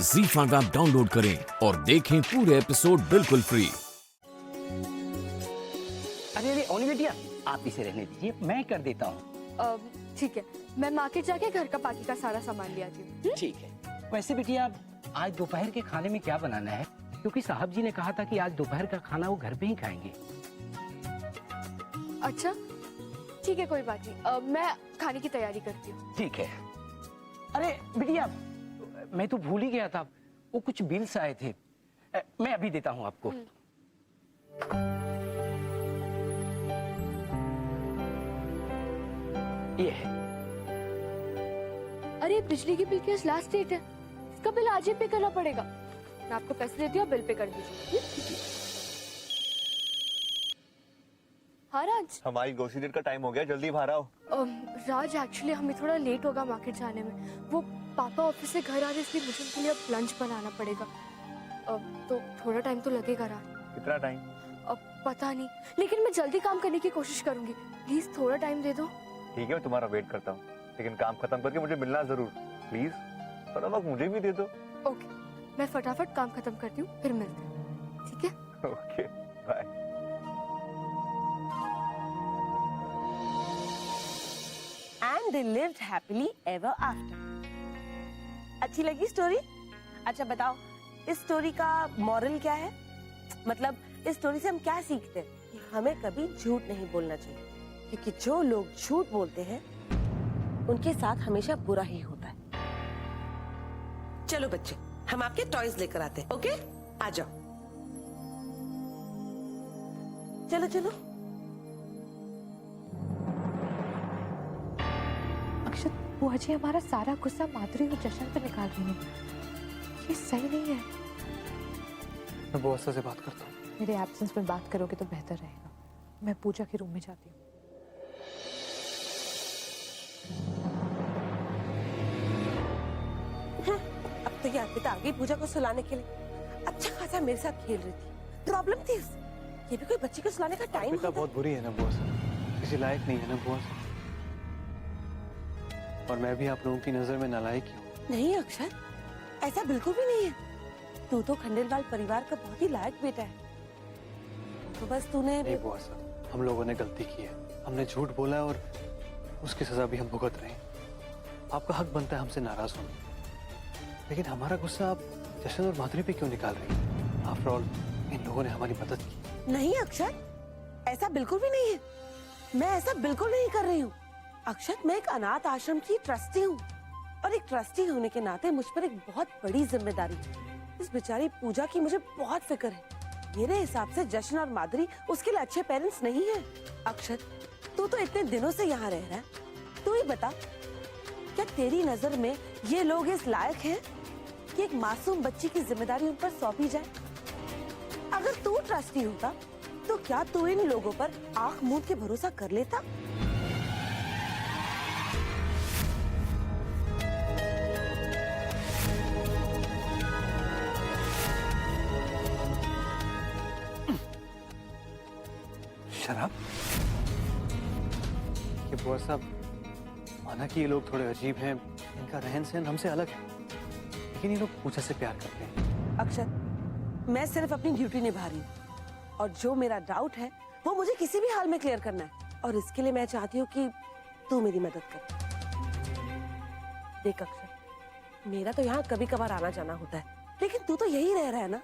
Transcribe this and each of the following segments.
ZEE5 app download करें और देखें पूरे एपिसोड बिल्कुल फ्री। अरे अरे ओली बेटिया, आप इसे रहने दीजिए, मैं कर देता हूँ। ठीक है, मैं मार्केट जाके घर का बाकी का सारा सामान ले आती हूँ। ठीक है। वैसे बेटिया, आज दोपहर के खाने में क्या बनाना है? क्योंकि साहब जी ने कहा था कि आज दोपहर का खाना वो घर पे ही खाएंगे। अच्छा ठीक है, कोई बात नहीं, मैं खाने की तैयारी करती हूँ। ठीक है। अरे बिटिया, मैं तो भूल ही गया था, वो कुछ बिल्स आए थे, मैं अभी देता हूँ आपको। ये है। अरे बिजली की बिल की आज लास्ट डेट है, इसका बिल आज ही पे करना पड़ेगा। मैं आपको पैसे देती हूँ, बिल पे कर दीजिए। हाँ राज, हमारी ग्रोसरी डेट का टाइम हो गया, जल्दी बाहर आओ। राज एक्चुअली हमें थोड़ा लेट होगा मार्केट जाने में। वो पापा ऑफिस से घर आ रहे, इसलिए मुझे उनके लिए अब लंच बनाना पड़ेगा। तो थोड़ा टाइम तो लगेगा राज। कितना टाइम? पता नहीं, लेकिन मैं जल्दी काम करने की कोशिश करूंगी। प्लीज थोड़ा टाइम दे दो। ठीक है, मैं तुम्हारा वेट करता हूँ, लेकिन काम खत्म करके मुझे मिलना जरूर। प्लीज थोड़ा वक्त मुझे भी दे दो। ओके, मैं फटाफट काम खत्म करती हूँ, फिर मिलते हैं, ठीक है? Okay, bye. And they lived happily ever after. अच्छी लगी स्टोरी? अच्छा बताओ, इस स्टोरी का मॉरल क्या है? मतलब इस स्टोरी से हम क्या सीखते हैं? कि हमें कभी झूठ नहीं बोलना चाहिए, क्योंकि जो लोग झूठ बोलते हैं उनके साथ हमेशा बुरा ही होता है। चलो बच्चे, हम आपके टॉयज लेकर आते हैं, ओके? आ जाओ। चलो चलो। अक्षत, बुआ जी हमारा सारा गुस्सा माधुरी और जशन पे निकाल रही है। ये सही नहीं है। मैं बुआ से बात करता हूँ। मेरे एब्सेंस में बात करोगे तो बेहतर रहेगा। मैं पूजा के रूम में जाती हूँ। अब तो ये अर्पिता आ गई पूजा को सुलाने के लिए। अच्छा खासा मेरे साथ खेल रही थी। प्रॉब्लम थी उसे। ये भी कोई बच्ची को सुलाने का टाइम अर्पिता बहुत बुरी है ना बुआ से, किसी लायक नहीं है ना बुआ से। और मैं भी आप लोगों की नजर में नालायक ही हूँ। नहीं अक्षर, ऐसा बिल्कुल भी नहीं है। तू तो खंडेलवाल परिवार का बहुत ही लायक बेटा है। तो बस तूने नहीं बुआ साहब, हम लोगों ने गलती की है। हमने झूठ बोला और उसकी सजा भी हम भुगत रहे हैं। आपका हक बनता है हमसे नाराज होना, लेकिन हमारा गुस्सा आप जशन और माधुरी पे क्यों निकाल रही हैं? आफ्टर ऑल इन लोगों ने हमारी मदद की। नहीं अक्षर, ऐसा बिल्कुल भी नहीं है। मैं ऐसा बिल्कुल नहीं कर रही हूँ। अक्षर, मैं एक अनाथ आश्रम की ट्रस्टी हूँ, और एक ट्रस्टी होने के नाते मुझ पर एक बहुत बड़ी जिम्मेदारी है। इस बेचारी पूजा की मुझे बहुत फिक्र है। मेरे हिसाब से जशन और माधुरी उसके लिए अच्छे पेरेंट्स नहीं है। अक्षर, तू तो इतने दिनों से यहाँ रह रहा है, तू ही बता, क्या तेरी नजर में ये लोग इस लायक हैं कि एक मासूम बच्ची की जिम्मेदारी उन पर सौंपी जाए? अगर तू ट्रस्टी होता तो क्या तू इन लोगों पर आंख मूंद के भरोसा कर लेता? शराब? ये बुआ साहब, माना कि ये लोग थोड़े अजीब हैं, इनका रहन सहन हमसे अलग है, लेकिन ये लोग पूजा से प्यार करते हैं। अक्षर, मैं सिर्फ अपनी ड्यूटी निभा रही हूँ, और जो मेरा डाउट है वो मुझे किसी भी हाल में क्लियर करना है, और इसके लिए मैं चाहती हूँ कि तू मेरी मदद कर। देख अक्षर, मेरा तो यहाँ कभी कभार आना जाना होता है, लेकिन तू तो यही रह रहा है ना।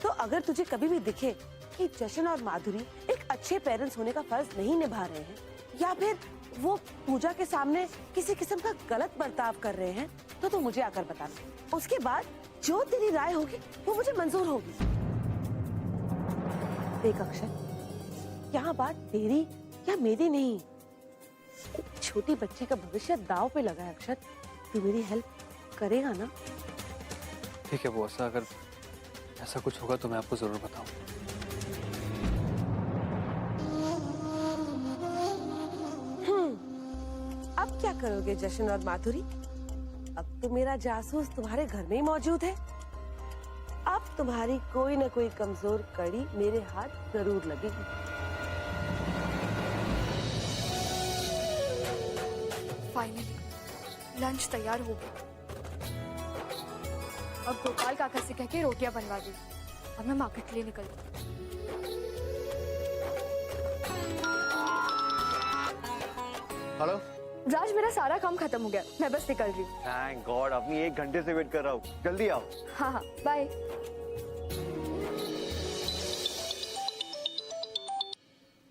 तो अगर तुझे कभी भी दिखे कि जशन और माधुरी एक अच्छे पेरेंट्स होने का फर्ज नहीं निभा रहे हैं, या फिर वो पूजा के सामने किसी किस्म का गलत बर्ताव कर रहे हैं, तो तू मुझे आकर बताना। उसके बाद जो तेरी राय होगी वो मुझे मंजूर होगी। देख अक्षर, यहाँ बात तेरी या मेरी नहीं, एक छोटी बच्ची का भविष्य दांव पे लगा है। अक्षर, तू मेरी हेल्प करेगा ना? ठीक है बुआ साहब, अगर ऐसा कुछ होगा तो मैं आपको जरूर बताऊंगा। अब क्या करोगे जशन और माधुरी? अब तो मेरा जासूस तुम्हारे घर में ही मौजूद है। अब तुम्हारी कोई न कोई कमजोर कड़ी मेरे हाथ जरूर लगेगी। फाइनली लंच तैयार हो गया। अब गोपाल काका से कह के रोटियां बनवा दी। अब मैं मार्केट के लिए निकलती हूँ। हेलो। राज, मेरा सारा काम खत्म हो गया, मैं बस निकल रही हूँ। थैंक गॉड, अपनी 1 घंटे से वेट कर रहा हूँ, जल्दी आओ। हाँ हाँ, बाय।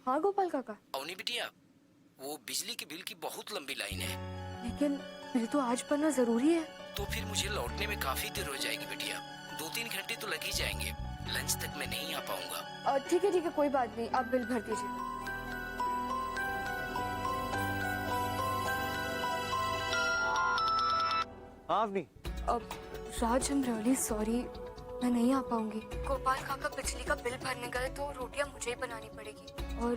हाँ गोपाल काका। अवनी बिटिया, वो बिजली के बिल की बहुत लंबी लाइन है। लेकिन बिल तो आज भरना जरूरी है। तो फिर मुझे लौटने में काफी देर हो जाएगी बिटिया, 2-3 घंटे तो लग ही जाएंगे। लंच तक मैं नहीं आ पाऊंगा। ठीक है, कोई बात नहीं, आप बिल भर दीजिए। हाँ अवनी। अब राज, I'm really sorry, मैं नहीं आ पाऊंगी। गोपाल काका बिजली का बिल भरने गए तो रोटियां मुझे ही बनानी पड़ेगी, और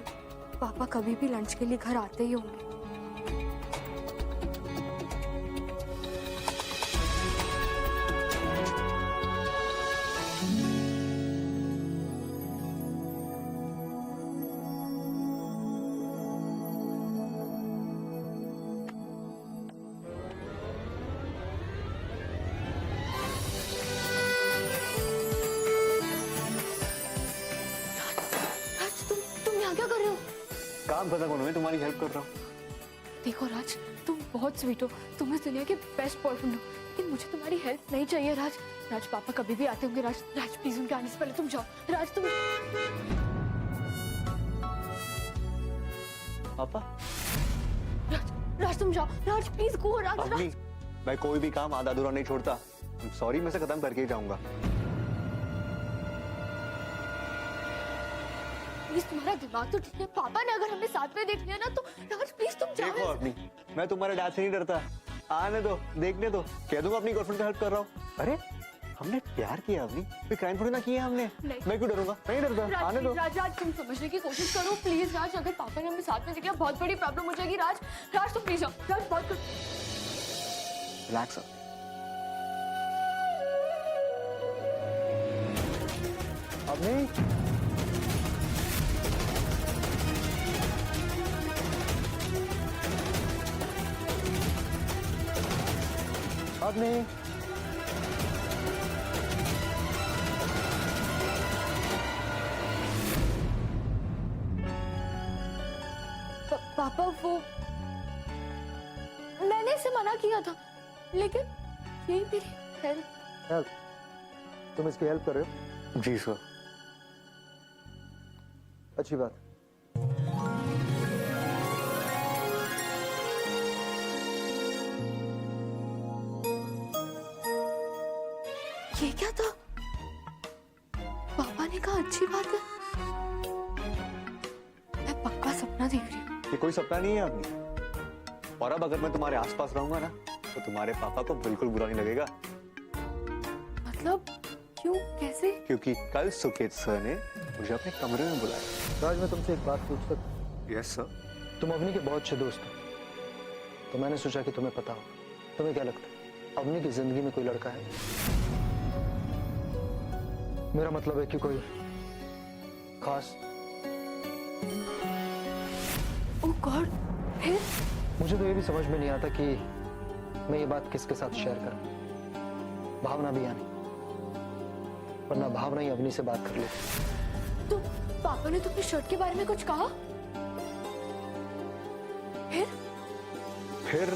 पापा कभी भी लंच के लिए घर आते ही होंगे। क्या कर रहे हो? काम खत्म होने में तुम्हारी हेल्प कर रहा हूँ। देखो राज, तुम बहुत स्वीट हो, तुम्हें दुनिया के बेस्ट बॉयफ्रेंड हो, लेकिन मुझे तुम्हारी हेल्प नहीं चाहिए। राज, पापा कभी भी आते होंगे। राज प्लीज, उनके आने से पहले तुम जाओ। राज तुम। पापा। राज तुम जाओ। राज प्लीज गो। अवनी, मैं कोई भी काम आधा अधूरा नहीं छोड़ता। सॉरी, मैं से खत्म करके ही जाऊंगा। प्लीज, तुम्हारा दिमाग तो ठीक है। पापा ने अगर हमें साथ में देख लिया ना तो राज प्लीज तुम जाओ। देखो अवनी, मैं तुम्हारे डैड से नहीं डरता। आने दो, देखने दो, कह दूंगा अपनी गर्लफ्रेंड से हेल्प कर रहा हूँ। अरे हमने प्यार किया अवनी, कोई क्राइम थोड़ी ना किया हमने। मैं क्यों डरूंगा? नहीं डरता, आने दो। राज, तुम समझने की कोशिश करो प्लीज। राज, अगर पापा ने हमें साथ में देख लिया बहुत बड़ी प्रॉब्लम हो जाएगी। राज तुम प्लीज जाओ। राज बहुत कुछ। रिलैक्स। अवनी। अवनी। पापा, वो मैंने इसे मना किया था, लेकिन यही मेरी हेल्प। तुम इसकी हेल्प कर रहे हो? जी सर। अच्छी बात। ये क्या था? पापा ने कहा अच्छी बात है। मैं पक्का सपना देख रही हूँ। ये कोई सपना नहीं है अवनी, और अब अगर मैं तुम्हारे आसपास रहूंगा ना तो तुम्हारे पापा को बिल्कुल बुरा नहीं लगेगा। मतलब क्यों, कैसे? क्योंकि कल सुकेत सर ने मुझे अपने कमरे में बुलाया। राज, मैं तुमसे एक बात पूछ सकता? Yes sir. तुम अवनी के बहुत अच्छे दोस्त हो, तो मैंने सोचा कि तुम्हें पता हो। तुम्हें क्या लगता है अवनी की जिंदगी में कोई लड़का है? मेरा मतलब है कि कोई खास। ओह गॉड, फिर? मुझे तो ये भी समझ में नहीं आता कि मैं ये बात किसके साथ शेयर करूं। भावना भी आनी, वरना भावना ही अवनी से बात कर ले। तो पापा ने तुम्हें शर्ट के बारे में कुछ कहा? फिर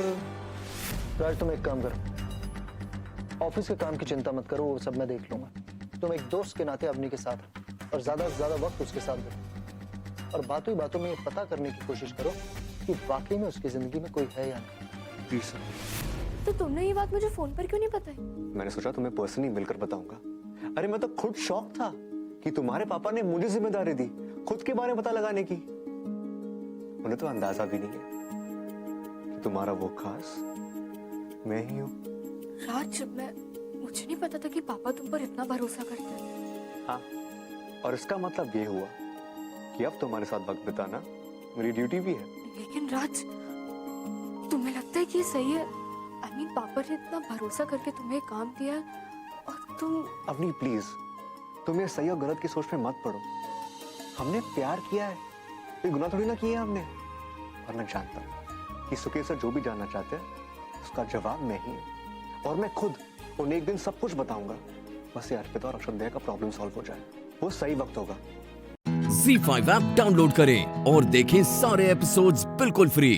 राज, तुम एक काम करो, ऑफिस के काम की चिंता मत करो, वो सब मैं देख लूंगा। तुम एक दोस्त के नाते अवनी के साथ रहो और ज्यादा से ज्यादा वक्त उसके साथ दो, और बातों ही बातों में ये पता करने की कोशिश करो कि वाकई में उसकी जिंदगी में कोई है या नहीं। जी सर। तो तुमने ये बात मुझे फोन पर क्यों नहीं बताई? मैंने सोचा तुम्हें पर्सनली मिलकर बताऊंगा। अरे मैं तो खुद शॉक था कि तुम्हारे पापा ने मुझे जिम्मेदारी दी खुद के बारे में पता लगाने की। उन्हें तो अंदाजा भी नहीं है कि तुम्हारा वो खास मैं ही हूँ। राज, मुझे नहीं पता था कि पापा तुम पर इतना भरोसा करते हैं। हाँ, और इसका मतलब ये हुआ कि अब तुम्हारे साथ वक्त बिताना मेरी ड्यूटी भी है। लेकिन राज, तुम्हें लगता है कि ये सही है? पापा ने इतना भरोसा करके तुम्हें काम दिया और तुम। अवनी प्लीज, तुम ये सही और गलत की सोच में मत पड़ो। हमने प्यार किया है, कोई गुनाह थोड़ी ना किया हमने। और मैं जानता हूँ कि सुकेत सर जो भी जानना चाहते हैं उसका जवाब मैं ही हूँ, और मैं खुद उन्हें एक दिन सब कुछ बताऊंगा। बस ये अर्पिता और अक्षत भैया का प्रॉब्लम सॉल्व हो जाए, वो सही वक्त होगा। ZEE5 ऐप डाउनलोड करें और देखें सारे एपिसोड्स बिल्कुल फ्री।